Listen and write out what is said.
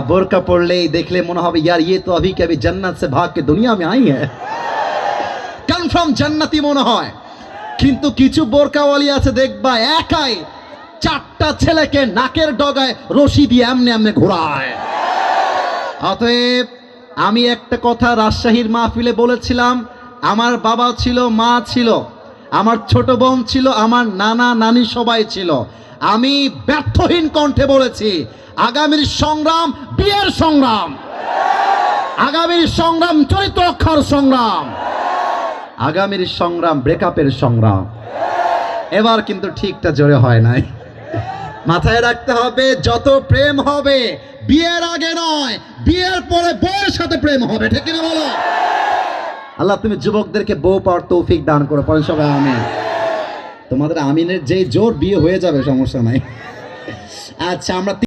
বোরকা পড়লেই দেখলে মনে হবে यार ये तो अभी के अभी जन्नत से भाग के दुनिया में आई है, কনফার্ম জান্নাতি মনে হয়। কিন্তু কিছু বোরকাওয়ালি আছে দেখবা একাই 4টা ছেলেকে নাকের ডগায় রশি দিয়ে এমনি এমনি ঘোরায়। অতএব আমি একটা কথা রাজশাহীর মাহফিলে বলেছিলাম, আমার বাবা ছিল, মা ছিল, আমার ছোট বোন ছিল, আমার নানা নানি সবাই ছিল। আমি ব্যর্থহীন কণ্ঠে বলেছি, আগামীর সংগ্রাম বিয়ের সংগ্রাম, আগামীর সংগ্রাম চরিত্র রক্ষার সংগ্রাম, আগামীর সংগ্রাম ব্রেকআপের সংগ্রাম। এবার কিন্তু ঠিকটা জোরে হয় নাই। মাথায় রাখতে হবে, যত প্রেম হবে বিয়ের আগে নয়, বিয়ের পরে বউয়ের সাথে প্রেম হবে, ঠিক কিনা বলো? আল্লাহ তুমি যুবকদেরকে বউ পাওয়ার তৌফিক দান করো, পরে সবাই আমিন। তোমাদের আমিনের যেই জোর বিয়ে হয়ে যাবে, সমস্যা নাই। আচ্ছা, আমরা